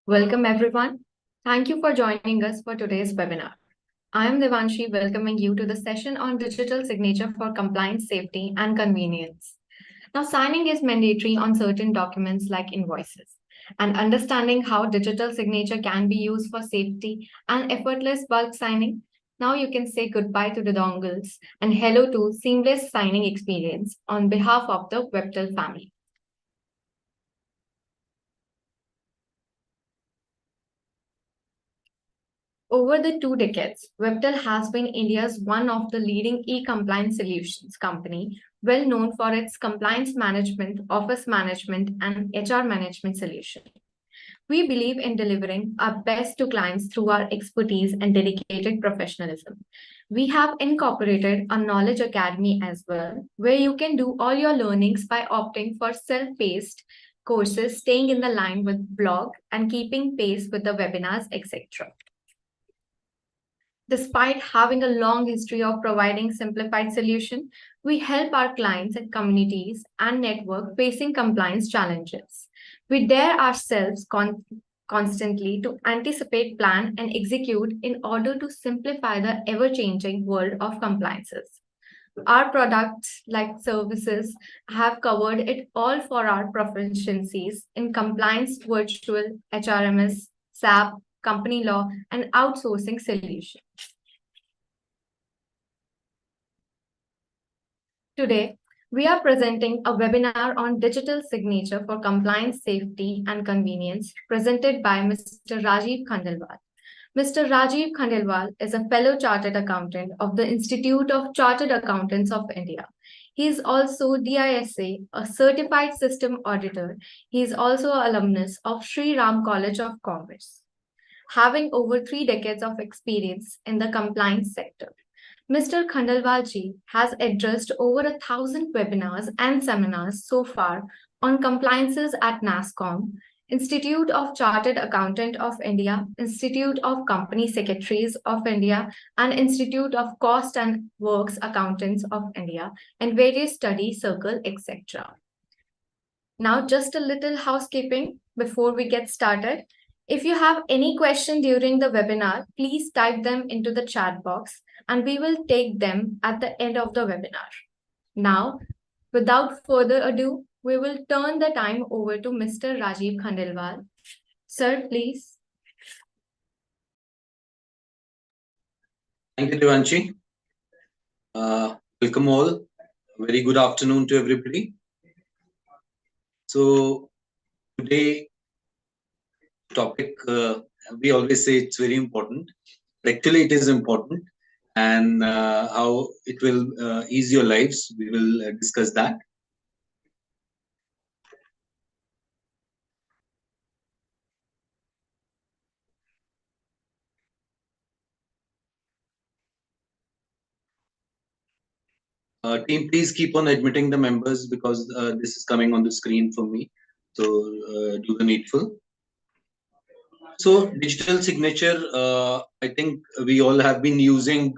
Welcome, everyone. Thank you for joining us for today's webinar. I am Devanshi, welcoming you to the session on digital signature for compliance, safety, and convenience. Now, signing is mandatory on certain documents like invoices, and understanding how digital signature can be used for safety and effortless bulk signing. Now you can say goodbye to the dongles and hello to seamless signing experience on behalf of the Webtel family. Over the 2 decades, Webtel has been India's one of the leading e-compliance solutions company, well known for its compliance management, office management, and HR management solution. We believe in delivering our best to clients through our expertise and dedicated professionalism. We have incorporated a knowledge academy as well, where you can do all your learnings by opting for self-paced courses, staying in the line with blog, and keeping pace with the webinars, etc. Despite having a long history of providing simplified solution, we help our clients and communities and network facing compliance challenges. We dare ourselves constantly to anticipate, plan, and execute in order to simplify the ever-changing world of compliances. Our products, like services, have covered it all for our proficiencies in compliance, virtual, HRMS, SAP, company law, and outsourcing solutions. Today, we are presenting a webinar on digital signature for compliance, safety, and convenience presented by Mr. Rajiv Khandelwal. Mr. Rajiv Khandelwal is a fellow chartered accountant of the Institute of Chartered Accountants of India. He is also DISA, a certified system auditor. He is also an alumnus of Sri Ram College of Commerce, having over 3 decades of experience in the compliance sector. Mr. Khandelwalji has addressed over 1,000 webinars and seminars so far on compliances at NASSCOM, Institute of Chartered Accountant of India, Institute of Company Secretaries of India, and Institute of Cost and Works Accountants of India, and various study circle, etc. Now, just a little housekeeping before we get started. If you have any question during the webinar, please type them into the chat box and we will take them at the end of the webinar. Now, without further ado, we will turn the time over to Mr. Rajiv Khandelwal. Sir, please. Thank you, Devanshi. Welcome all. Very good afternoon to everybody. So today topic, we always say it's very important. Actually, it is important, and how it will ease your lives. We will discuss that. Team, please keep on admitting the members because this is coming on the screen for me. So do the needful. So digital signature, I think we all have been using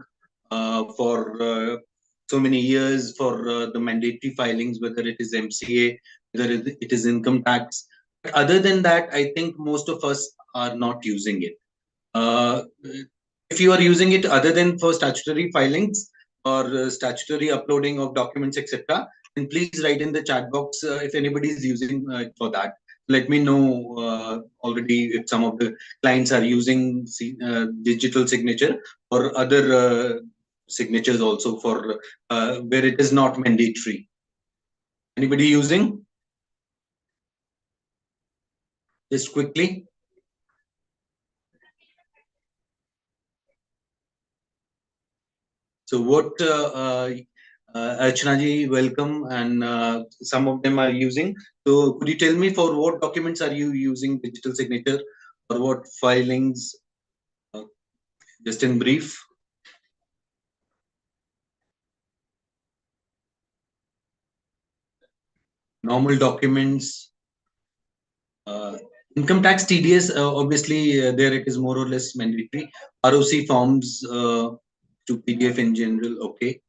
for so many years for the mandatory filings, whether it is MCA, whether it is income tax. But other than that, I think most of us are not using it. If you are using it other than for statutory filings or statutory uploading of documents, etc., then please write in the chat box if anybody is using it for that. Let me know already if some of the clients are using digital signature or other signatures also for where it is not mandatory. Anybody using? Just quickly. So what Archana ji, welcome, and some of them are using. So could you tell me for what documents are you using digital signature or what filings? Just in brief. Normal documents. Income tax TDS, obviously there it is more or less mandatory. ROC forms to PDF in general, okay.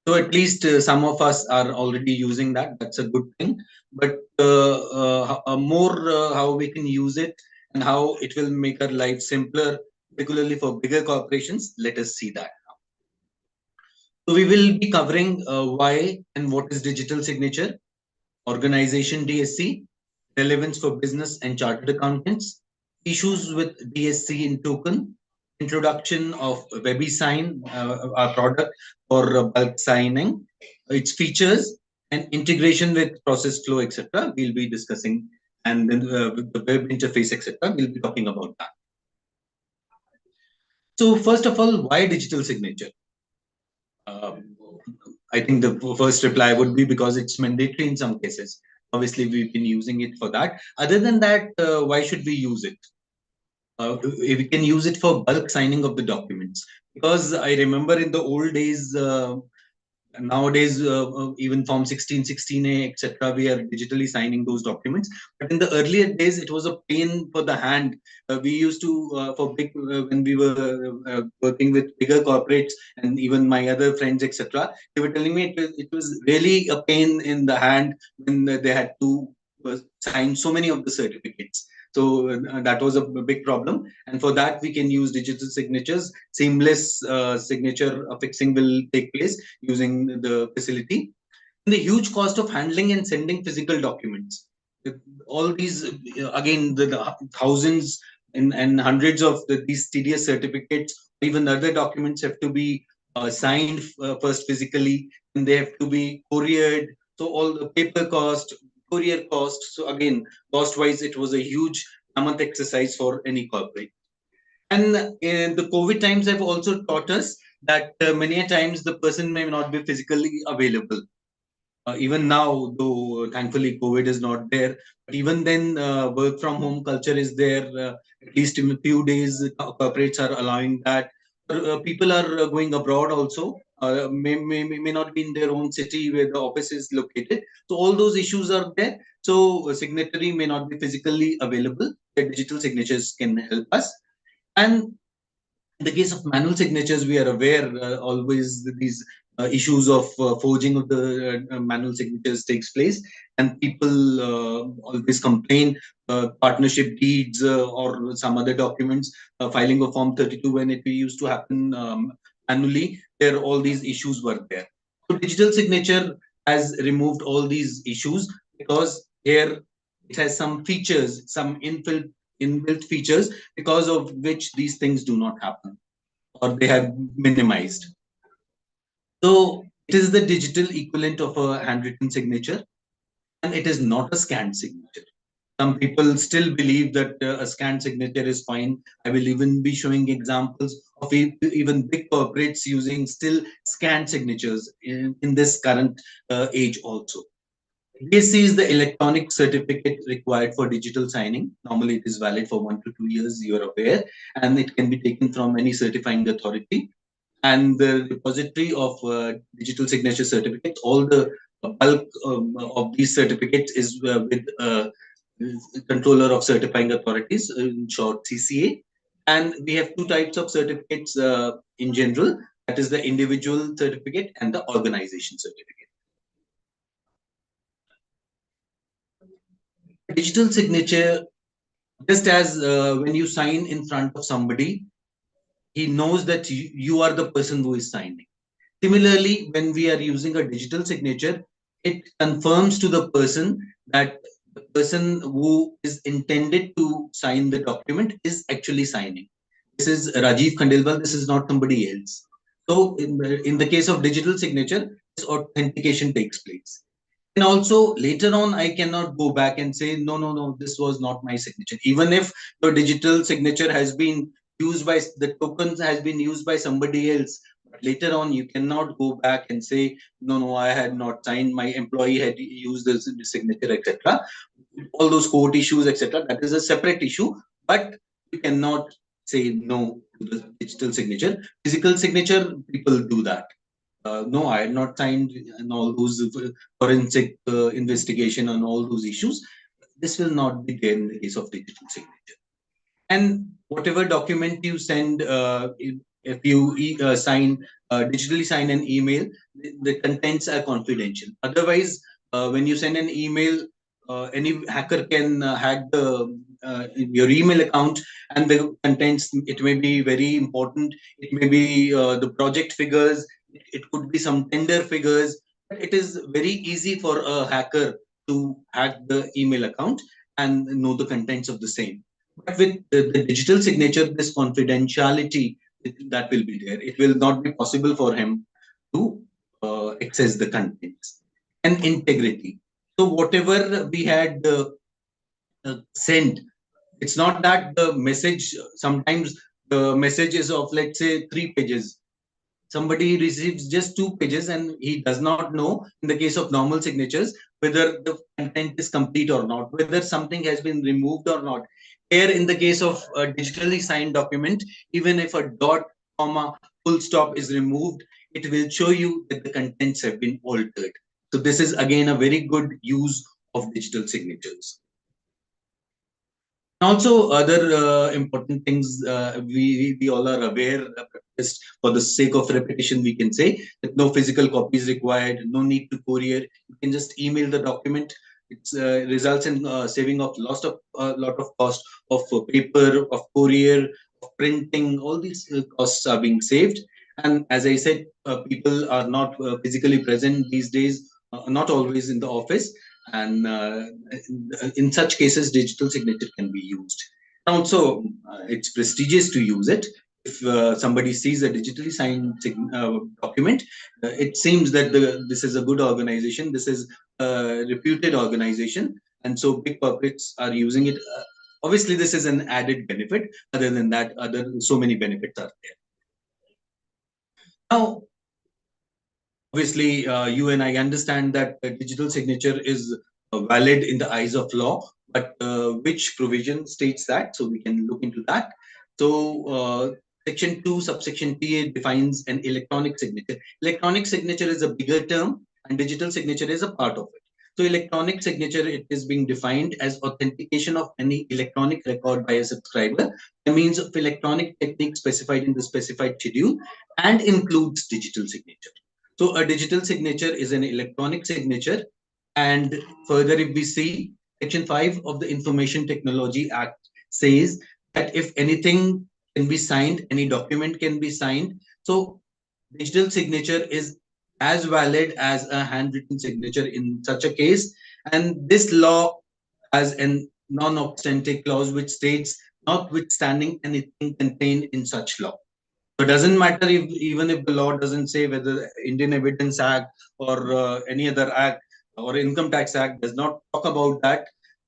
So at least some of us are already using that. That's a good thing. But more how we can use it and how it will make our life simpler, particularly for bigger corporations. Let us see that. So we will be covering why and what is digital signature, organization DSC, relevance for business and chartered accountants, issues with DSC in token, introduction of WebiSign, our product for bulk signing, its features, and integration with process flow, etc. We'll be discussing, and then with the web interface, etc. We'll be talking about that. So first of all, why digital signature? I think the first reply would be because it's mandatory in some cases. Obviously, we've been using it for that. Other than that, why should we use it? We can use it for bulk signing of the documents. Because I remember in the old days, nowadays, even Form 16, 16A, etc., we are digitally signing those documents. But in the earlier days, it was a pain for the hand. We used to, for big, when we were working with bigger corporates and even my other friends, etc., they were telling me it was really a pain in the hand when they had to sign so many of the certificates. So that was a big problem. And for that, we can use digital signatures. Seamless signature affixing will take place using the facility. And the huge cost of handling and sending physical documents. All these, again, the thousands and hundreds of these tedious certificates, even other documents have to be signed first physically, and they have to be couriered. So all the paper cost, courier cost. So again, cost-wise, it was a huge mammoth exercise for any corporate. And in the COVID times have also taught us that many a times the person may not be physically available. Even now, though thankfully COVID is not there, but even then work from home culture is there. At least in a few days, corporates are allowing that. People are going abroad also. May not be in their own city where the office is located. So all those issues are there. So a signatory may not be physically available. The digital signatures can help us. And in the case of manual signatures, we are aware always these issues of forging of the manual signatures takes place, and people always complain partnership deeds or some other documents, filing of Form 32 when it used to happen manually. There, all these issues were there. So digital signature has removed all these issues because here it has some features, some inbuilt features because of which these things do not happen or they have minimized. So it is the digital equivalent of a handwritten signature, and it is not a scanned signature. Some people still believe that a scanned signature is fine. I will even be showing examples of even big corporates using still scanned signatures in this current age also. DSC is the electronic certificate required for digital signing. Normally, it is valid for 1 to 2 years, you are aware, and it can be taken from any certifying authority. And the repository of digital signature certificates, all the bulk of these certificates is with controller of certifying authorities, in short CCA. And we have two types of certificates in general, that is the individual certificate and the organization certificate. Digital signature, just as when you sign in front of somebody, he knows that you are the person who is signing. Similarly, when we are using a digital signature, it confirms to the person that the person who is intended to sign the document is actually signing. This is Rajiv Khandelwal, this is not somebody else. So in the case of digital signature, this authentication takes place. And also later on, I cannot go back and say, no, this was not my signature. Even if the digital signature has been used by, the tokens has been used by somebody else, but later on, you cannot go back and say, no, I had not signed, my employee had used this signature, etc. All those court issues, etc. That is a separate issue, but you cannot say no to the digital signature. Physical signature, people do that. No, I had not signed and all those forensic investigation on all those issues. This will not be there in the case of digital signature. And whatever document you send, if you digitally sign an email, the contents are confidential. Otherwise, when you send an email, any hacker can hack your email account, and the contents, it may be very important, it may be the project figures, it could be some tender figures. It is very easy for a hacker to hack the email account and know the contents of the same. But with the digital signature, this confidentiality, that will be there. It will not be possible for him to access the contents. And integrity. So whatever we had sent, it's not that the message, sometimes the message is of, let's say, 3 pages. Somebody receives just 2 pages and he does not know, in the case of normal signatures, whether the content is complete or not, whether something has been removed or not. Here, in the case of a digitally signed document, even if a dot, comma, full stop is removed, it will show you that the contents have been altered. So this is again a very good use of digital signatures. Also, other important things we all are aware. Just for the sake of repetition, we can say that no physical copy is required, no need to courier. You can just email the document. It results in saving of lot of cost of paper, of courier, of printing. All these costs are being saved. And as I said, people are not physically present these days, not always in the office. And in such cases, digital signature can be used. Also, it's prestigious to use it. If somebody sees a digitally signed document, it seems that this is a good organization, this is a reputed organization, and so big corporates are using it. Obviously, this is an added benefit. Other than that, so many benefits are there. Now, obviously, you and I understand that digital signature is valid in the eyes of law, but which provision states that? So we can look into that. So Section 2, subsection T defines an electronic signature. Electronic signature is a bigger term, and digital signature is a part of it. So electronic signature, it is being defined as authentication of any electronic record by a subscriber by means of electronic technique specified in the specified schedule, and includes digital signature. So a digital signature is an electronic signature. And further, if we see, Section 5 of the Information Technology Act says that if anything can be signed, any document can be signed. So digital signature is as valid as a handwritten signature in such a case. And this law has a non-obstante clause which states, notwithstanding anything contained in such law. So it doesn't matter if, even if the law doesn't say, whether Indian Evidence Act or any other act or Income Tax Act does not talk about that.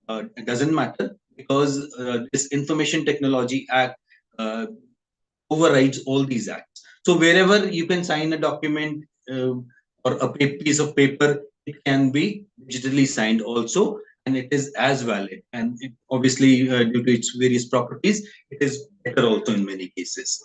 It doesn't matter, because this Information Technology Act overrides all these acts. So wherever you can sign a document or a piece of paper, it can be digitally signed also, and it is as valid. And it, obviously, due to its various properties, it is better also in many cases.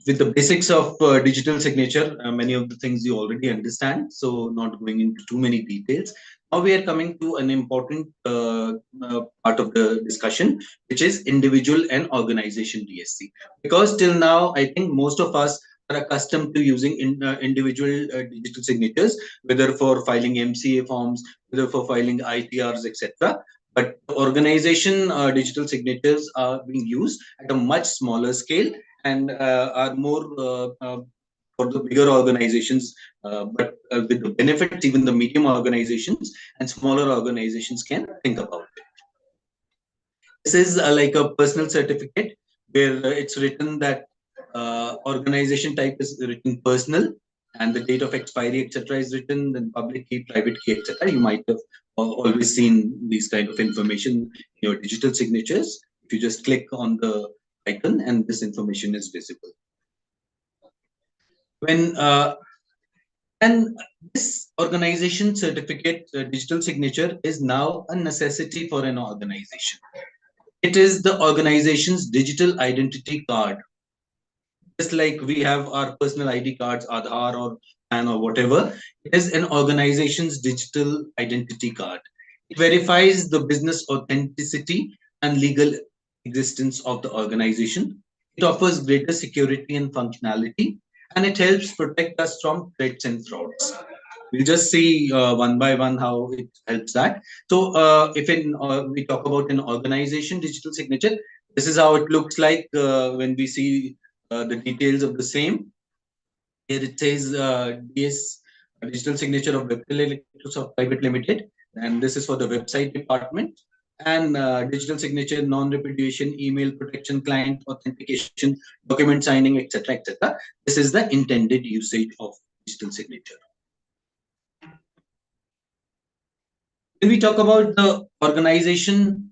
With the basics of digital signature, many of the things you already understand, so not going into too many details. Now we are coming to an important part of the discussion, which is individual and organization DSC. Because till now, I think most of us are accustomed to using individual digital signatures, whether for filing MCA forms, whether for filing ITRs, etc. But organization digital signatures are being used at a much smaller scale, and are more for the bigger organizations, but with the benefits, even the medium organizations and smaller organizations can think about it. This is like a personal certificate where it's written that organization type is written personal, and the date of expiry, etc., is written, then public key, private key, etc. You might have always seen these kind of information in your digital signatures. If you just click on the icon, and this information is visible. When and this organization certificate, digital signature, is now a necessity for an organization. It is the organization's digital identity card. Just like we have our personal ID cards, Aadhaar or PAN or whatever, it is an organization's digital identity card. It verifies the business authenticity and legal existence of the organization. It offers greater security and functionality, and it helps protect us from threats and frauds. We'll just see one by one how it helps that. So if we talk about an organization digital signature, this is how it looks like when we see the details of the same. Here it says DS digital signature of Webtel Electrosoft Private Limited, and this is for the website department. And digital signature, non-repudiation, email protection, client authentication, document signing, etc., etc. This is the intended usage of digital signature. When we talk about the organization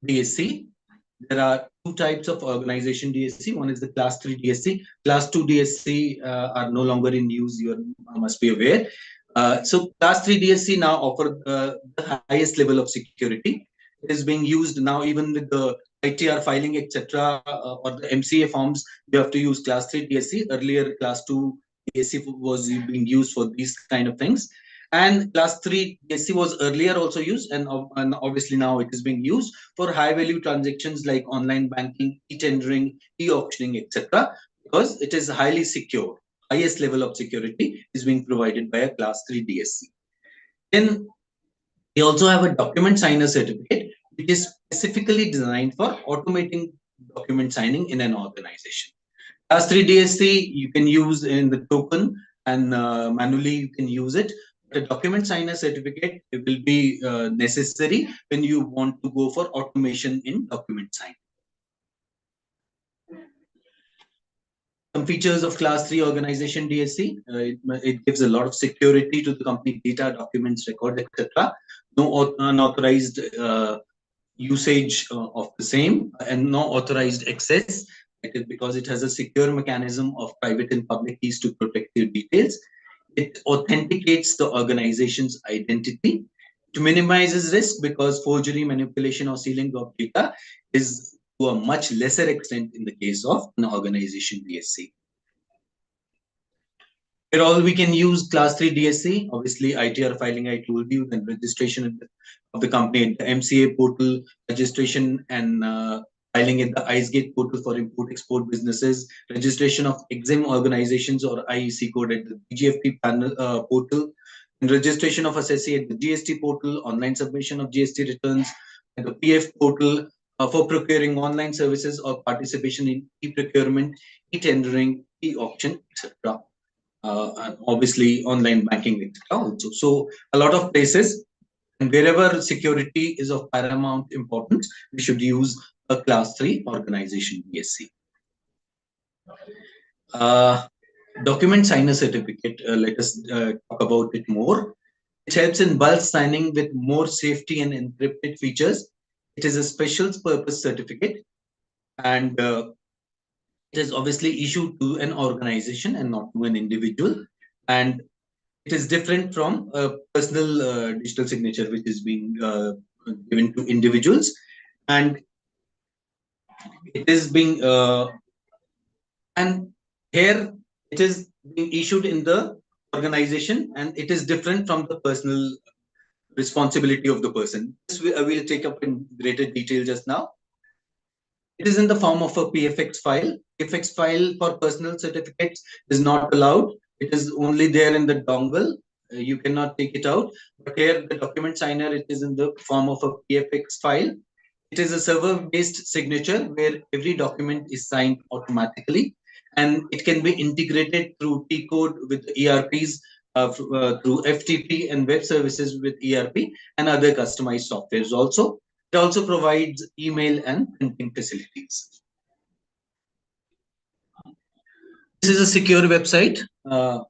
DSC, there are two types of organization DSC. One is the class 3 DSC. Class 2 DSC are no longer in use. You must be aware. So class 3 DSC now offer the highest level of security. It is being used now even with the ITR filing, etc., or the MCA forms. You have to use class 3 DSC. Earlier, class 2 DSC was being used for these kind of things. And class 3 DSC was earlier also used, and obviously now it is being used for high value transactions like online banking, e-tendering, e-auctioning, etc., because it is highly secure. Highest level of security is being provided by a class 3 DSC. Then we also have a document signer certificate, which is specifically designed for automating document signing in an organization. Class 3 DSC you can use in the token, and manually you can use it. The document signer certificate will be necessary when you want to go for automation in document signing. Some features of class 3 organization DSC, it gives a lot of security to the company data, documents, record, etc. No unauthorized usage of the same, and no authorized access, because it has a secure mechanism of private and public keys to protect your details. It authenticates the organization's identity. It minimizes risk because forgery, manipulation, or stealing of data is to a much lesser extent in the case of an organization DSC. Here all we can use class 3 DSC, obviously ITR filing I told you, then registration of the company, the MCA portal, registration and filing at the IceGate portal for import-export businesses, registration of EXIM organizations or IEC code at the BGFT panel portal, and registration of assessee at the GST portal, online submission of GST returns at the PF portal for procuring online services or participation in e-procurement, e-tendering, e-auction, etc. And obviously online banking, etc. also. So a lot of places, and wherever security is of paramount importance, we should use a class 3 organization DSC. Document signer certificate, let us talk about it more. It helps in bulk signing with more safety and encrypted features. It is a special purpose certificate, and it is obviously issued to an organization and not to an individual. And it is different from a personal digital signature, which is being given to individuals. And it is being and here it is being issued in the organization, and it is different from the personal responsibility of the person. This we'll take up in greater detail just now. It is in the form of a PFX file. PFX file for personal certificates is not allowed. It is only there in the dongle. You cannot take it out. But here, the document signer, it is in the form of a PFX file. It is a server-based signature where every document is signed automatically, and it can be integrated through T-code with ERPs, through FTP and web services with ERP and other customized softwares also. It also provides email and printing facilities. This is a secure website, the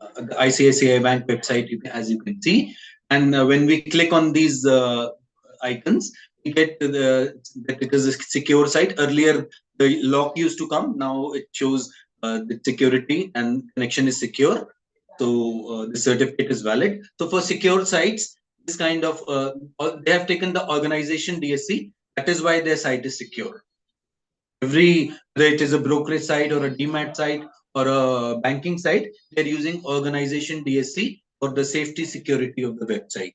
ICICI Bank website, as you can see. And when we click on these icons, we get to that it is a secure site. Earlier, the lock used to come. Now it shows the security and connection is secure. So the certificate is valid. So for secure sites, this kind of they have taken the organization DSC. That is why their site is secure. Whether it is a brokerage site or a demat site or a banking site, they're using organization DSC for the safety security of the website.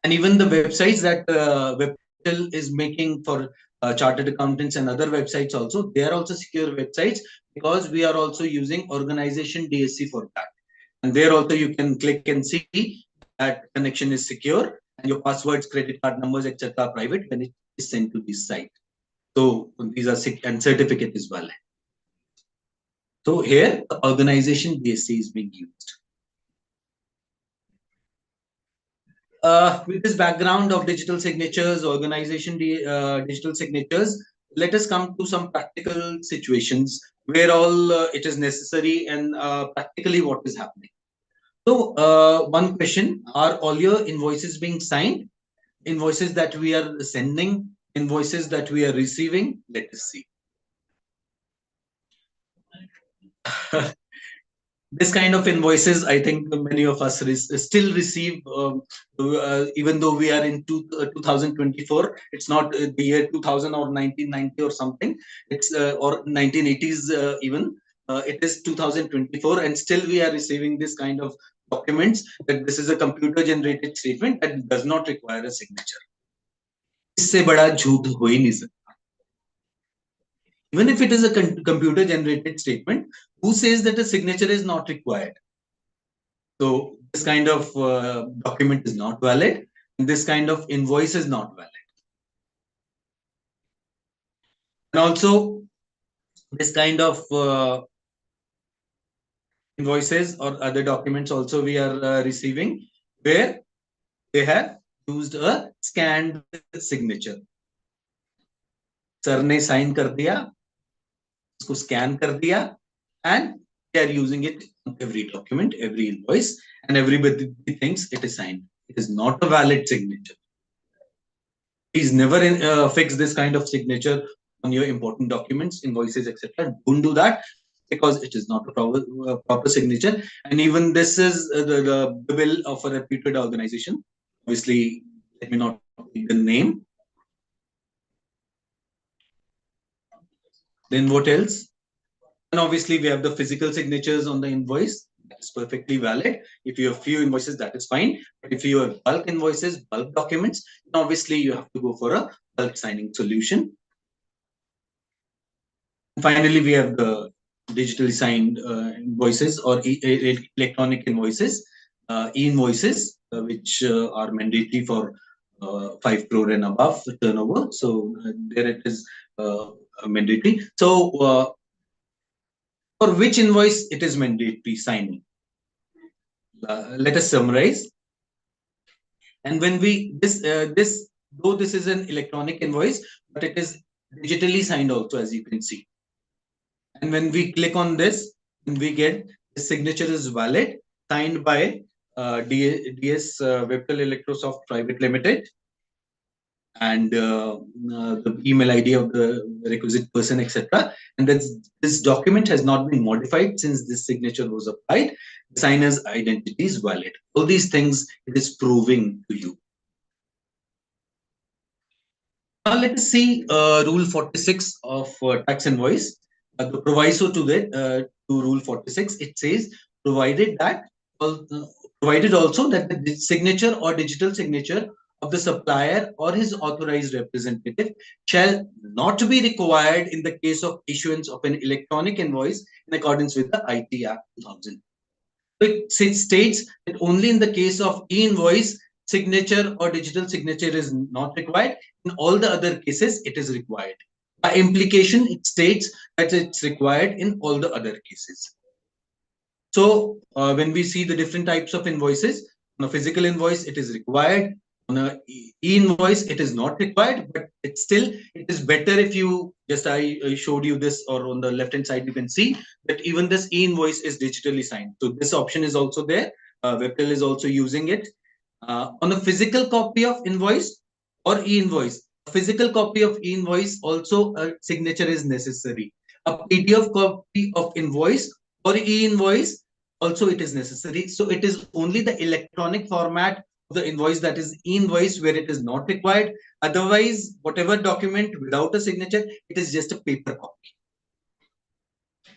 And even the websites that Webtel is making for chartered accountants and other websites also, they are also secure websites because we are also using organization DSC for that. And there also you can click and see that connection is secure and your passwords, credit card numbers, etc. are private when it is sent to this site. So these are and certificate is valid. So here the organization DSC is being used. With this background of digital signatures, organization digital signatures, let us come to some practical situations where all it is necessary and practically what is happening. So one question, are all your invoices being signed? Invoices that we are sending, invoices that we are receiving? Let us see. This kind of invoices, I think many of us still receive, even though we are in 2024. It's not the year 2000 or 1990 or something. It's or 1980s even. It is 2024, and still we are receiving this kind of documents that this is a computer-generated statement that does not require a signature. इससे बड़ा झूठ हो ही नहीं सकता. Even if it is a computer generated statement, who says that a signature is not required? So this kind of document is not valid, and this kind of invoice is not valid. And also this kind of invoices or other documents also we are receiving where they have used a scanned signature. Sir ने sign कर दिया, उसको scan कर दिया, and they are using it on every document, every invoice, and everybody thinks it is signed. It is not a valid signature. Please never fix this kind of signature on your important documents, invoices, etc. Don't do that because it is not a proper signature. And even this is the bill of a reputed organization. Obviously, let me not take the name. Then what else? And obviously, we have the physical signatures on the invoice. That is perfectly valid. If you have few invoices, that is fine. But if you have bulk invoices, bulk documents, then obviously you have to go for a bulk signing solution. And finally, we have the digitally signed invoices or electronic invoices, e-invoices, which are mandatory for 5 crore and above turnover. So there it is mandatory. So for which invoice it is mandatory signing? Let us summarize. And when we though this is an electronic invoice, but it is digitally signed also, as you can see. And when we click on this, we get the signature is valid, signed by DS Webtel Electrosoft Private Limited, and the email ID of the requisite person, etc. And this document has not been modified since this signature was applied. The signer's identity is valid. All these things it is proving to you. Now let us see Rule 46 of tax invoice. The proviso to to Rule 46, it says provided also that the signature or digital signature of the supplier or his authorized representative shall not be required in the case of issuance of an electronic invoice in accordance with the IT Act 2000. So it states that only in the case of e-invoice, signature or digital signature is not required. In all the other cases, it is required. By implication, it states that it's required in all the other cases. So when we see the different types of invoices, on a physical invoice, it is required. On a e-invoice, it is not required, but it is better if you I showed you this, or on the left hand side, you can see that even this e-invoice is digitally signed. So this option is also there. Webtel is also using it. On a physical copy of invoice or e-invoice, a physical copy of e-invoice also a signature is necessary. A PDF copy of invoice or e-invoice also it is necessary. So it is only the electronic format of the invoice, that is e-invoice, where it is not required. Otherwise, whatever document without a signature, it is just a paper copy.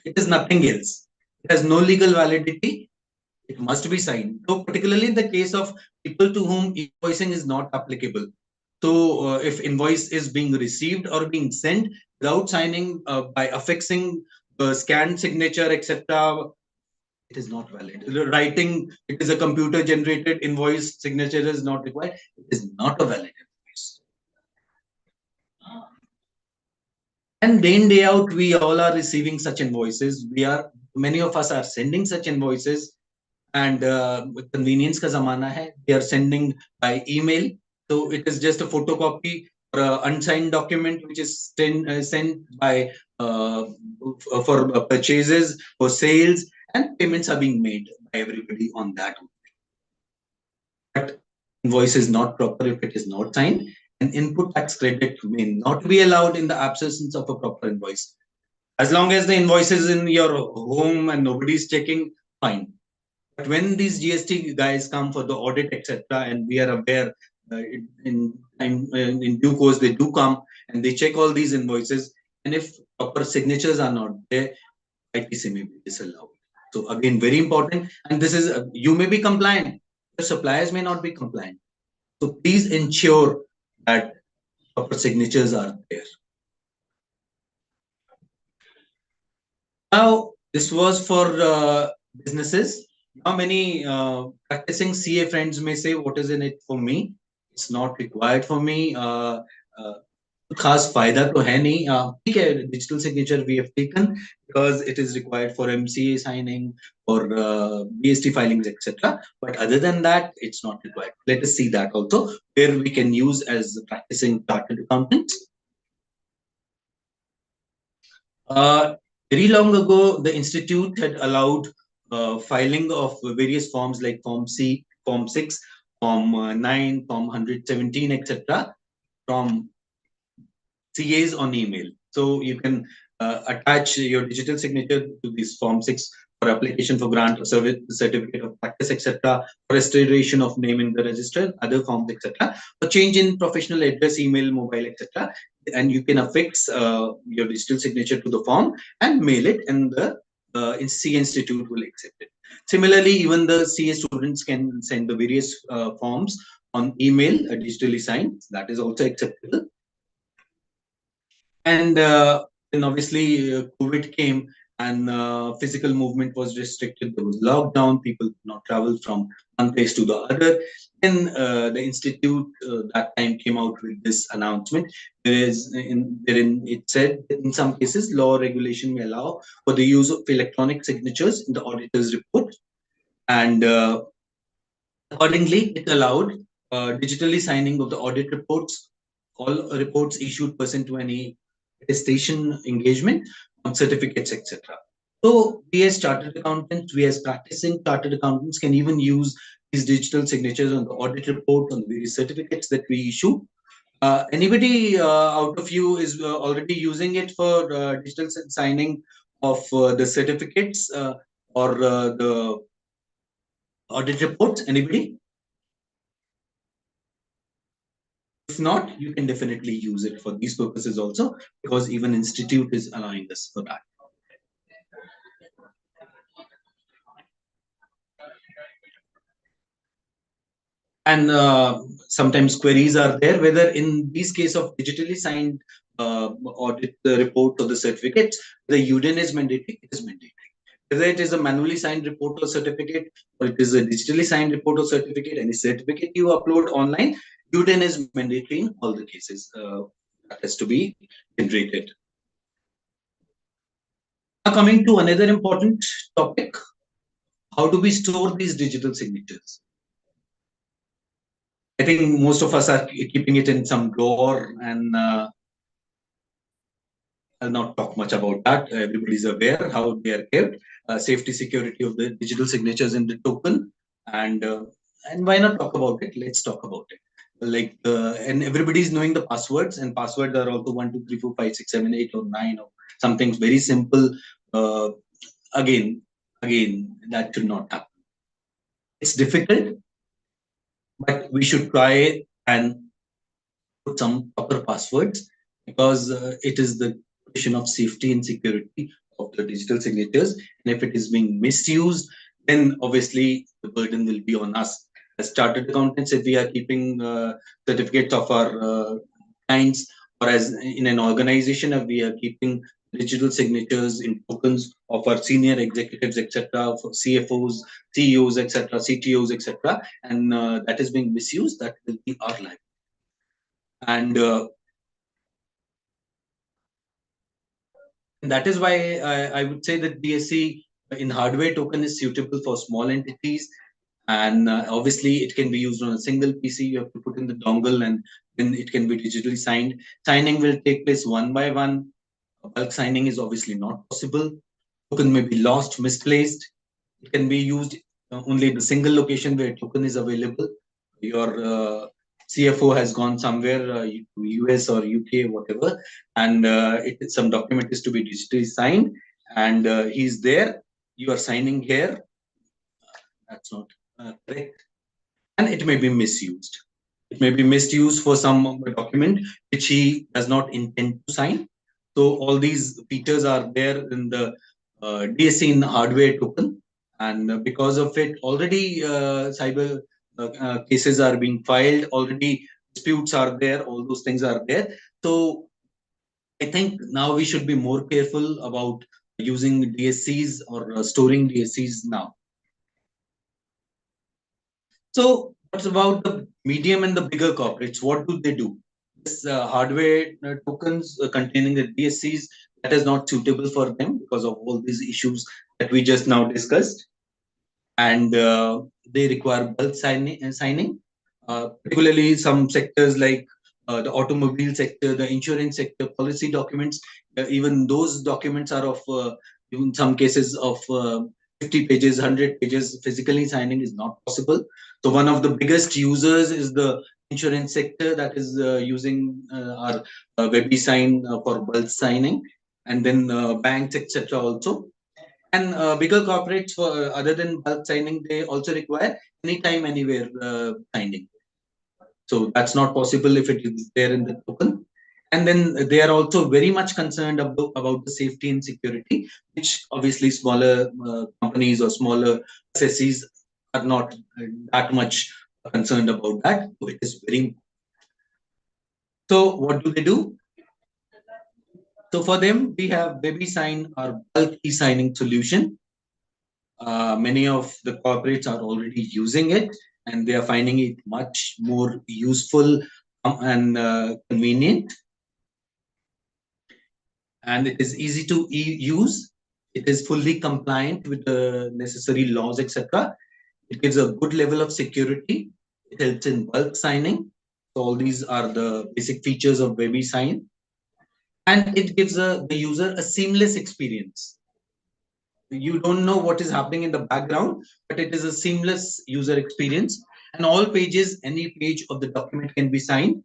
It is nothing else. It has no legal validity. It must be signed. So particularly in the case of people to whom invoicing is not applicable. So if invoice is being received or being sent without signing by affixing scanned signature, etc., it is not valid. Writing, it is a computer generated invoice, signature is not required. It is not a valid invoice. And day in, day out, we all are receiving such invoices. Many of us are sending such invoices, and convenience ka zamana hai. They are sending by email. So it is just a photocopy or an unsigned document which is sent by for purchases, for sales, and payments are being made by everybody on that. But invoice is not proper if it is not signed. An input tax credit may not be allowed in the absence of a proper invoice. As long as the invoice is in your home and nobody is checking, fine. But when these GST guys come for the audit, etc., and we are aware in due course they do come and they check all these invoices, and if proper signatures are not there, ITC may be disallowed. So again, very important. And this is you may be compliant, the suppliers may not be compliant. So please ensure that proper signatures are there. Now, this was for businesses. Now, many practicing CA friends may say, what is in it for me? It's not required for me. खास फायदा तो है नहीं ठीक है digital signature we have taken because it is required for MCA signing or BST filings etc. But other than that it's not required. Let us see that also where we can use as practicing chartered accountants. Very long ago the institute had allowed filing of various forms like Form C, Form 6, Form 9, Form 117 etc. from CAs on email. So you can attach your digital signature to this Form 6 for application for grant or service certificate of practice, etc. For restoration of name in the register, other forms, etc. For change in professional address, email, mobile, etc. And you can affix your digital signature to the form and mail it, and the CA Institute will accept it. Similarly, even the CA students can send the various forms on email, digitally signed. That is also acceptable. And then obviously COVID came and physical movement was restricted. There was lockdown. People could not travel from one place to the other. Then the institute that time came out with this announcement. Therein it said that in some cases law or regulation may allow for the use of electronic signatures in the auditor's report, and accordingly it allowed digitally signing of the audit reports, all reports issued pursuant to any attestation engagement on certificates, etc. So we as chartered accountants, we as practicing chartered accountants can even use these digital signatures on the audit report, on the various certificates that we issue. Anybody out of you is already using it for digital signing of the certificates or the audit reports? Anybody? If not, you can definitely use it for these purposes also, because even institute is allowing us for that. And sometimes queries are there whether in these case of digitally signed audit report or the certificates, the UDIN is mandatory. It is mandatory. Whether it is a manually signed report or certificate, or it is a digitally signed report or certificate, any certificate you upload online, UDIN is mandatory in all the cases. That has to be generated. Now coming to another important topic, how do we store these digital signatures? I think most of us are keeping it in some drawer, and I'll not talk much about that. Everybody's aware how they are kept. Safety, security of the digital signatures in the token, and why not talk about it? Let's talk about it. Like and everybody's knowing the passwords, and passwords are also 1, 2, 3, 4, 5, 6, 7, 8, or 9, or something very simple. Again, that should not happen. It's difficult, but we should try and put some proper passwords, because it is the question of safety and security of the digital signatures. And if it is being misused, then obviously the burden will be on us. As chartered accountants, if we are keeping certificates of our clients, or as in an organization, if we are keeping digital signatures in tokens of our senior executives, etc., for CFOs, CEOs, etc., CTOs, etc., and that is being misused, that will be our life. And that is why I would say that DSC in hardware token is suitable for small entities. And obviously, it can be used on a single PC. You have to put in the dongle and then it can be digitally signed. Signing will take place one by one. Bulk signing is obviously not possible. Token may be lost, misplaced. It can be used only in the single location where token is available. Your CFO has gone somewhere, US or UK, whatever, and some document is to be digitally signed, and he's there. You are signing here. That's not correct, and it may be misused. It may be misused for some document which he does not intend to sign. So all these features are there in the DSC in hardware token, and because of it, already cyber cases are being filed. Already disputes are there. All those things are there. So I think now we should be more careful about using DSCs or storing DSCs now. So what's about the medium and the bigger corporates? What do they do? This hardware tokens containing the DSCs, that is not suitable for them because of all these issues that we just now discussed. And they require bulk signing, particularly some sectors like the automobile sector, the insurance sector, policy documents. Even those documents are of, in some cases, of 50 pages, 100 pages. Physically signing is not possible. So one of the biggest users is the insurance sector that is using our WebSign for bulk signing, and then banks, etc. also. And bigger corporates, for other than bulk signing, they also require anytime, anywhere signing. So that's not possible if it is there in the token. And then they are also very much concerned about the safety and security, which obviously smaller companies or smaller SSEs are not that much concerned about that. So it is very important. So what do they do? So for them, we have WebSign, our bulk e-signing solution. Many of the corporates are already using it, and they are finding it much more useful and convenient. And it is easy to use. It is fully compliant with the necessary laws, etc. It gives a good level of security. It helps in bulk signing. So all these are the basic features of WebSign. And it gives the user a seamless experience. You don't know what is happening in the background, but it is a seamless user experience. And all pages, any page of the document can be signed.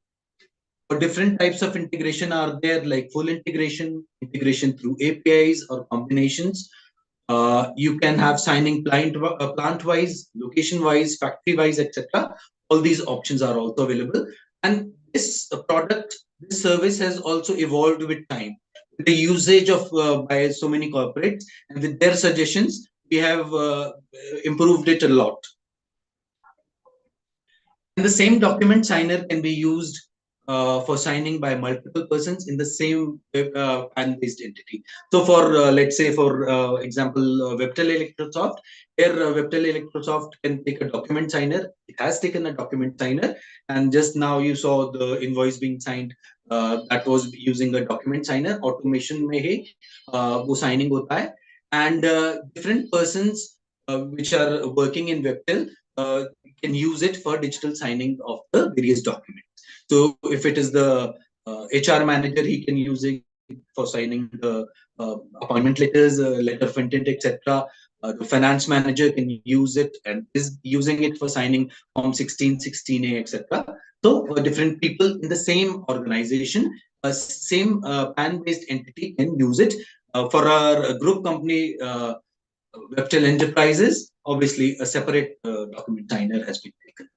Or different types of integration are there, like full integration, integration through APIs or combinations. You can have signing plant-wise, location-wise, factory-wise, etc. All these options are also available. And this product, this service has also evolved with time. The usage of by so many corporates, and with their suggestions, we have improved it a lot. And the same document signer can be used for signing by multiple persons in the same PAN-based entity. So for, let's say, for example, Webtel Electrosoft, here Webtel Electrosoft can take a document signer. It has taken a document signer, and just now you saw the invoice being signed. That was using a document signer. Automation में ही वो signing होता है, and different persons which are working in Webtel can use it for digital signing of the various documents. So if it is the HR manager, he can use it for signing the appointment letters, letter of intent, etc. The finance manager can use it and is using it for signing Form 16, 16A, etc. So different people in the same organization, same PAN-based entity can use it. For our group company, Webtel Enterprises, obviously a separate document signer has been taken.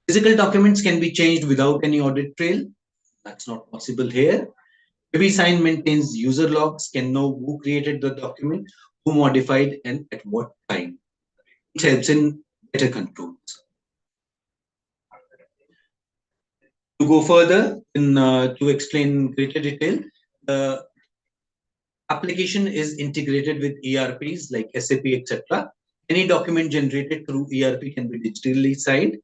Physical documents can be changed without any audit trail. That's not possible here. WebSign maintains user logs, can know who created the document, who modified, and at what time. It helps in better controls. To go further, to explain in greater detail, application is integrated with ERPs like SAP, etc. Any document generated through ERP can be digitally signed,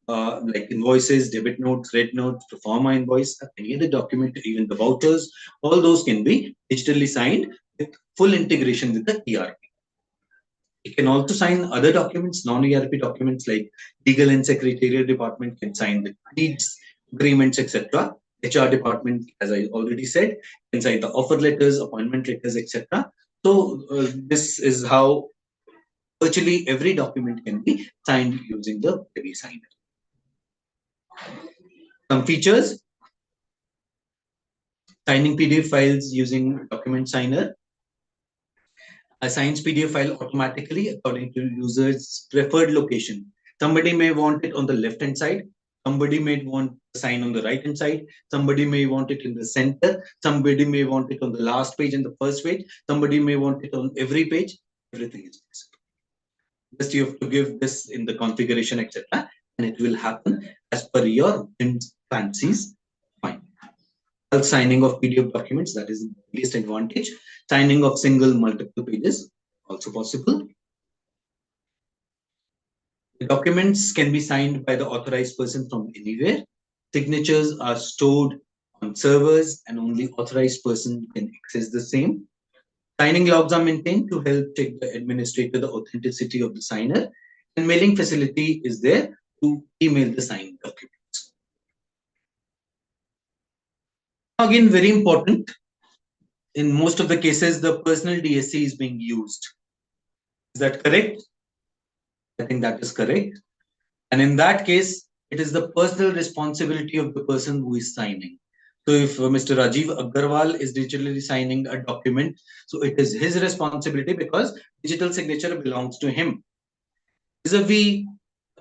like invoices, debit notes, red notes, pro forma invoice, any other document, even the vouchers, all those can be digitally signed with full integration with the ERP. You can also sign other documents, non-ERP documents like legal and secretarial department can sign the deeds, agreements, etc. HR department, as I already said, can sign the offer letters, appointment letters, etc. So this is how virtually every document can be signed using the Webby Signer. Some features: signing PDF files using document signer. Assigns PDF file automatically according to user's preferred location. Somebody may want it on the left hand side. Somebody may want the sign on the right hand side. Somebody may want it in the center. Somebody may want it on the last page and the first page. Somebody may want it on every page. Everything is possible. Just you have to give this in the configuration, etc., and it will happen as per your fancies. Fine. Signing of PDF documents, that is the biggest advantage. Signing of single multiple pages, also possible. The documents can be signed by the authorized person from anywhere. Signatures are stored on servers and only authorized person can access the same. Signing logs are maintained to help check the administrator the authenticity of the signer, and mailing facility is there to email the signed documents. Again, very important, in most of the cases, the personal DSC is being used. Is that correct? I think that is correct. And in that case, it is the personal responsibility of the person who is signing. So if Mr. Rajiv Agarwal is digitally signing a document, so it is his responsibility because digital signature belongs to him. Vis-a-vis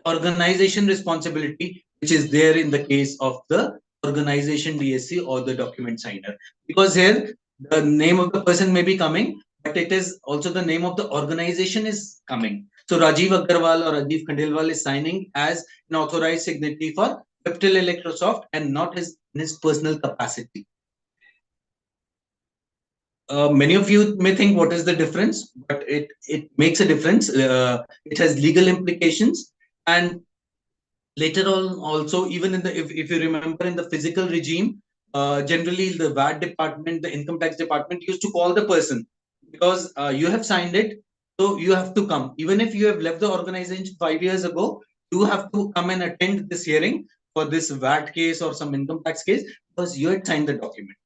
organization responsibility, which is there in the case of the organization DSC or the document signer. Because here, the name of the person may be coming, but it is also the name of the organization is coming. So Rajiv Agarwal or Rajiv Khandelwal is signing as an authorized signatory for Webtel Electrosoft and not in his personal capacity. Many of you may think what is the difference, but it makes a difference. It has legal implications, and later on also, even in the if you remember in the physical regime, generally the VAT department, the income tax department used to call the person because you have signed it, so you have to come. Even if you have left the organization 5 years ago, you have to come and attend this hearing for this VAT case or some income tax case because you had signed the document.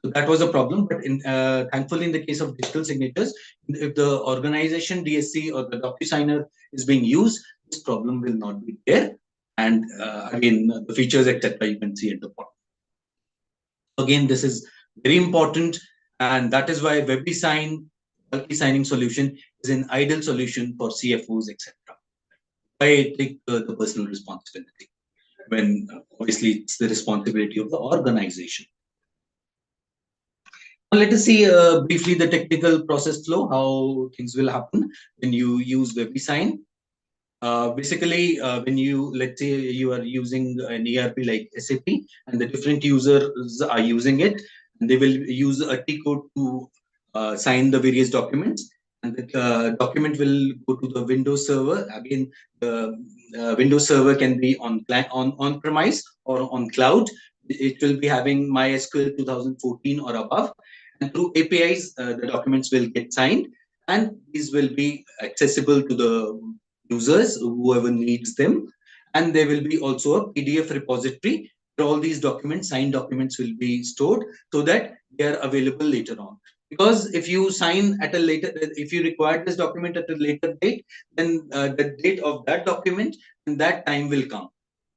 So that was a problem, but thankfully in the case of digital signatures, if the organization DSC or the DocuSigner is being used, this problem will not be there. And again, the features, etc., you can see at the bottom. Again, this is very important, and that is why WebBeSign multi-signing solution is an ideal solution for CFOs, etc. I take the personal responsibility when obviously it's the responsibility of the organization. Let us see briefly the technical process flow, how things will happen when you use WebBeSign. Basically, when you, let's say you are using an ERP like SAP and the different users are using it, and they will use a T code to sign the various documents. And the document will go to the Windows server. Again, the Windows server can be on premise or on cloud. It will be having MySQL 2014 or above. And through APIs, the documents will get signed, and these will be accessible to the users, whoever needs them. And there will be also a PDF repository where all these documents, signed documents, will be stored so that they are available later on. Because if you sign at a later, if you require this document at a later date, then the date of that document and that time will come.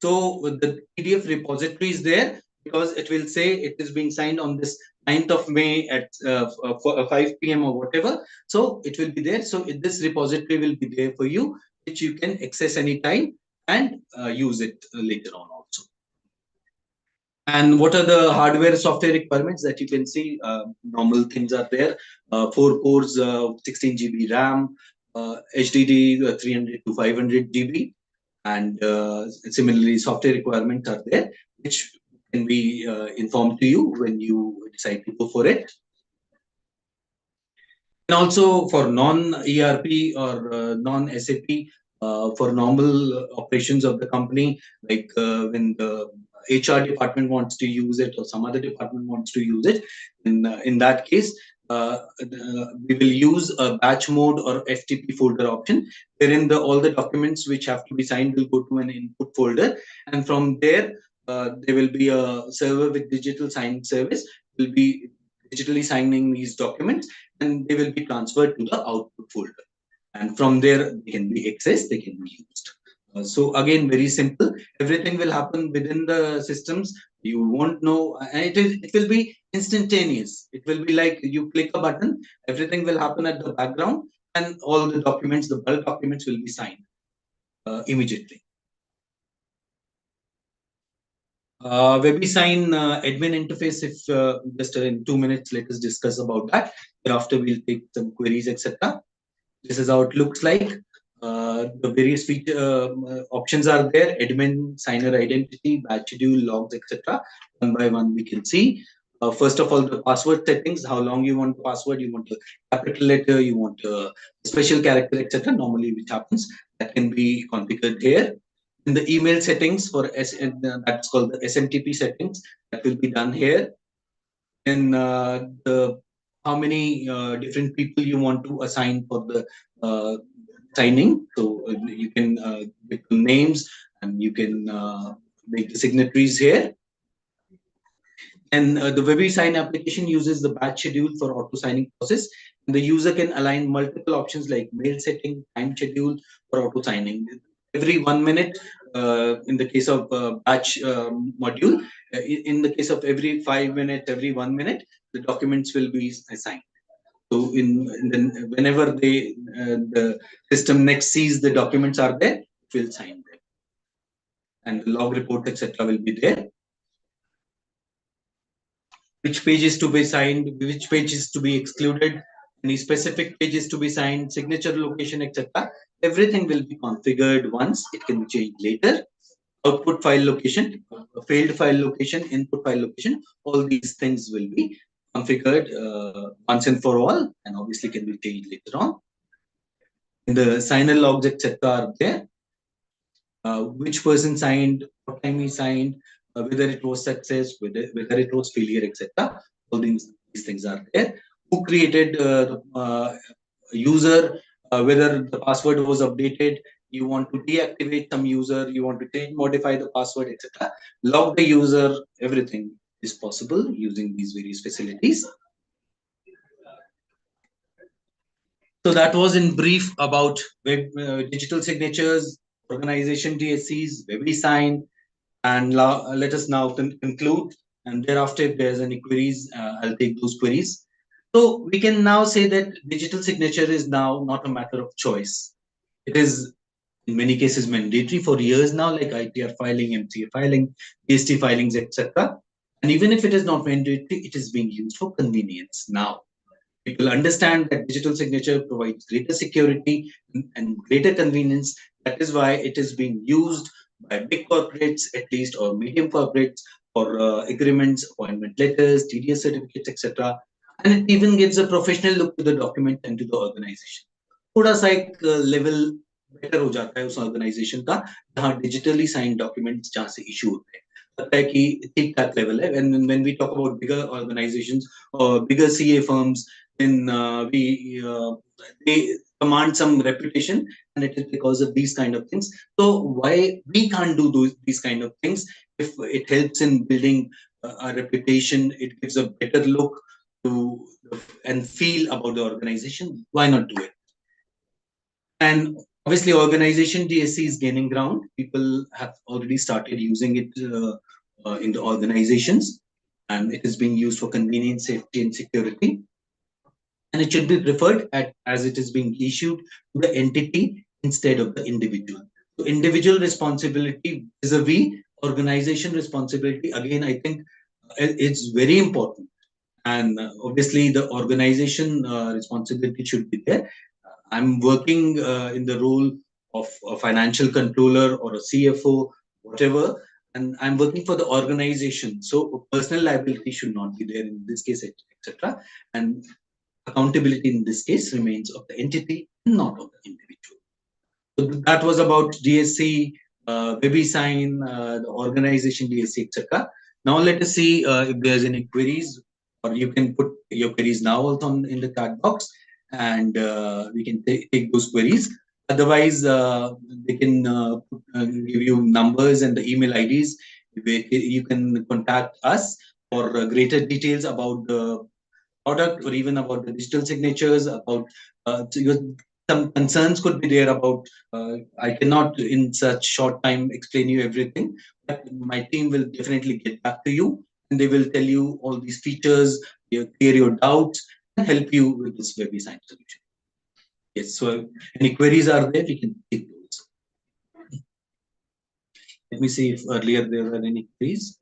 So the PDF repository is there because it will say it is being signed on this 9th of May at 5 p.m. or whatever. So it will be there. So this repository will be there for you, which you can access anytime and use it later on also. And what are the hardware software requirements that you can see? Normal things are there. 4 cores, 16 GB RAM, HDD 300 to 500 GB. And similarly, software requirements are there, which can be informed to you when you decide to go for it. And also for non-ERP or non-SAP, for normal operations of the company, like when the HR department wants to use it or some other department wants to use it, in that case, we will use a batch mode or FTP folder option, wherein all the documents which have to be signed will go to an input folder, and from there there will be a server with digital sign service will be digitally signing these documents, and they will be transferred to the output folder. And from there, they can be accessed, they can be used. So again, very simple. Everything will happen within the systems. You won't know, and it will be instantaneous. It will be like you click a button, everything will happen at the background, and all the documents, the bulk documents will be signed immediately. WebBesign admin interface, if just in 2 minutes, let us discuss about that. Thereafter, we'll take some queries, etc. This is how it looks like. The various feature options are there: admin, signer identity, batch schedule, logs, etc. One by one, we can see. First of all, the password settings, how long you want the password, you want a capital letter, you want a special character, etc. Normally, which happens, that can be configured here. In the email settings for that's called the SMTP settings, that will be done here. And the how many different people you want to assign for the signing. So you can get the names and you can make the signatories here. And the WebBesign application uses the batch schedule for auto signing process. And the user can align multiple options like mail setting, time schedule for auto signing. Every 1 minute, in the case of batch module, in the case of every 5 minutes, every 1 minute, the documents will be assigned. So whenever the system next sees the documents are there, it will sign them. And the log report, etc. will be there. Which page is to be signed, which page is to be excluded, any specific pages to be signed, signature location, etc. Everything will be configured once. It can be changed later. Output file location, failed file location, input file location, all these things will be configured once and for all, and obviously can be changed later on. And the signer logs, etc. are there. Which person signed, what time he signed, whether it was success, whether it was failure, etc. All these things are there. Who created the user, whether the password was updated, you want to deactivate some user, you want to change, modify the password, etc. Log the user, everything is possible using these various facilities. So that was in brief about digital signatures, organization DSCs, WebBesign, and let us now conclude. And thereafter, if there's any queries, I'll take those queries. So we can now say that digital signature is now not a matter of choice. It is in many cases mandatory for years now, like ITR filing, MCA filing, GST filings, etc. And even if it is not mandatory, it is being used for convenience now. People understand that digital signature provides greater security and greater convenience. That is why it is being used by big corporates, at least, or medium corporates, for agreements, appointment letters, TDS certificates, etc. And it even gives a professional look to the document and to the organization. थोड़ा सा एक level better हो जाता है उस organization का, जहाँ digitally signed documents जहाँ से issue होते हैं. लगता है कि ठीक ठाक level है. And when we talk about bigger organizations or bigger CA firms, then they command some reputation, and it is because of these kind of things. So why we can't do these kind of things? If it helps in building a reputation, it gives a better look to and feel about the organization. Why not do it? And obviously, organization DSC is gaining ground. People have already started using it in the organizations, and it is being used for convenience, safety, and security. And it should be preferred as it is being issued to the entity instead of the individual. So individual responsibility vis-a-vis organization responsibility, again, I think it's very important. And obviously, the organization responsibility should be there. I'm working in the role of a financial controller or a CFO, whatever, and I'm working for the organization. So personal liability should not be there in this case, etc. And accountability in this case remains of the entity, not of the individual. So that was about DSC, WebSign, the organization DSC, etc. Now let us see if there's any queries, or you can put your queries now also in the chat box, and we can take those queries. Otherwise, they can give you numbers and the email IDs. You can contact us for greater details about the product, or even about the digital signatures, about some concerns could be there about, I cannot in such short time explain you everything, but my team will definitely get back to you, and they will tell you all these features, clear your doubts, and help you with this WebSign solution. Yes, so any queries are there, we can take those. Let me see if earlier there were any queries.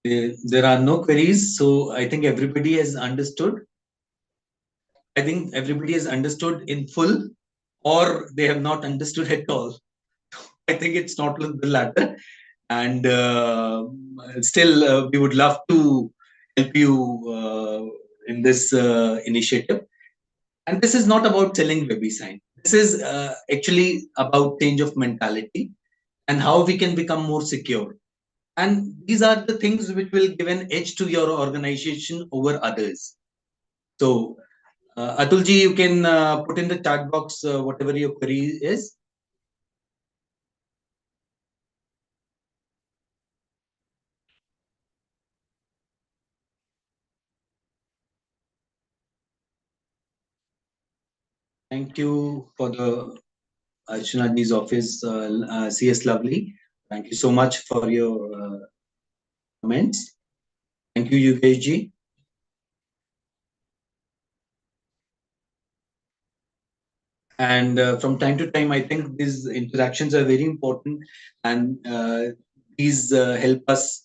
There are no queries, so I think everybody has understood. I think everybody has understood in full, or they have not understood at all. I think it's not the latter. And still, we would love to help you in this initiative. And this is not about selling WebSign. This is actually about change of mentality and how we can become more secure. And these are the things which will give an edge to your organization over others. So, Atulji, you can put in the chat box whatever your query is. Thank you for the Archanaji's office, CS Lovely. Thank you so much for your comments. Thank you, Yugesh. And from time to time, I think these interactions are very important, and these help us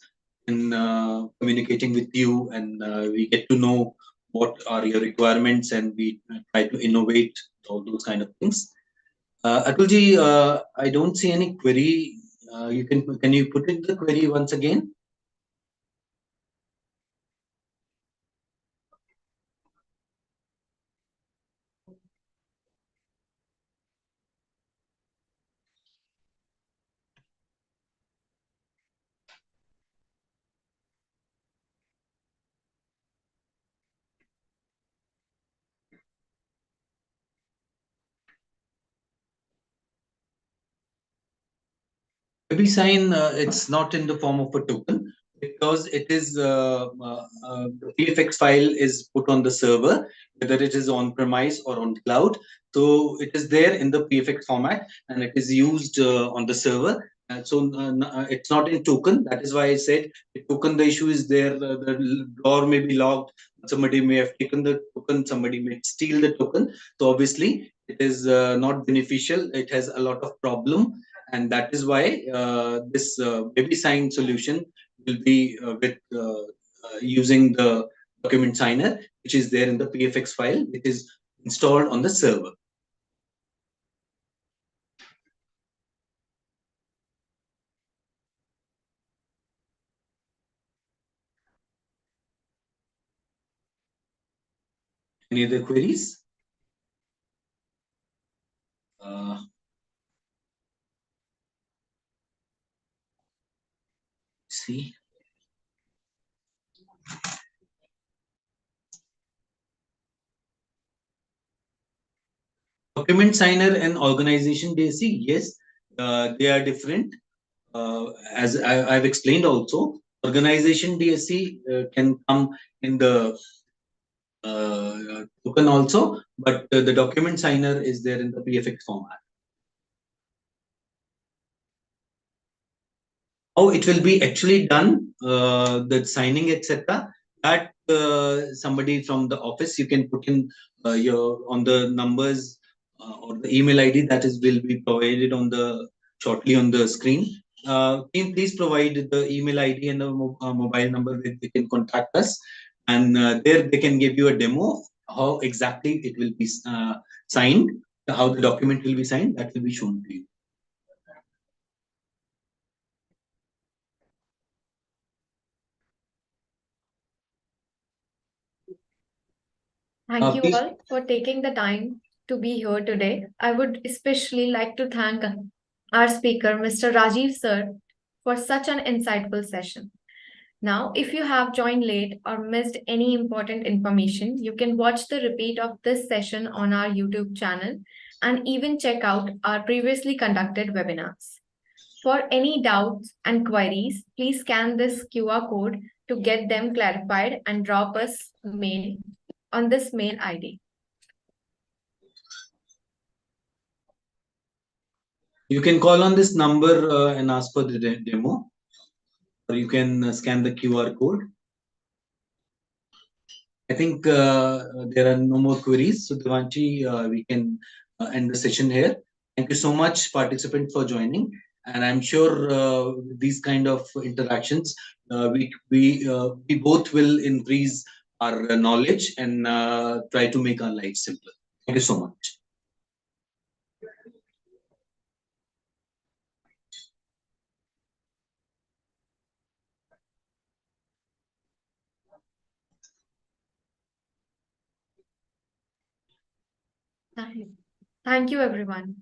in communicating with you, and we get to know what are your requirements, and we try to innovate all those kind of things. Atulji, I don't see any query. Can you put in the query once again? WebSign, it's not in the form of a token, because it is the PFX file is put on the server, whether it is on premise or on cloud. So it is there in the PFX format, and it is used on the server. It's not in token. That is why I said the token. The issue is there. The door may be locked. Somebody may have taken the token. Somebody may steal the token. So obviously, it is not beneficial. It has a lot of problem, and that is why this WebSign solution will be with using the document signer, which is there in the PFX file. It is installed on the server. Any other queries? See. Document signer and organization DSC, yes, they are different. As I've explained also, organization DSC can come in the token also, but the document signer is there in the PFX format. How it will be actually done, the signing, etc. That somebody from the office, you can put in your on the numbers or the email ID that is will be provided on the shortly on the screen. Team, please provide the email ID and the mobile number where they can contact us, and there they can give you a demo of how exactly it will be signed, how the document will be signed. That will be shown to you. Thank you Please. all for taking the time to be here today. I would especially like to thank our speaker, Mr. Rajiv Sir, for such an insightful session. Now, if you have joined late or missed any important information, you can watch the repeat of this session on our YouTube channel and even check out our previously conducted webinars. For any doubts and queries, please scan this QR code to get them clarified and drop us mail on this mail ID. You can call on this number and ask for the demo, or you can scan the QR code. I think there are no more queries. So Devanshi, we can end the session here. Thank you so much, participant, for joining. And I'm sure these kind of interactions, we both will increase our knowledge and try to make our lives simpler. Thank you so much. Thank you, everyone.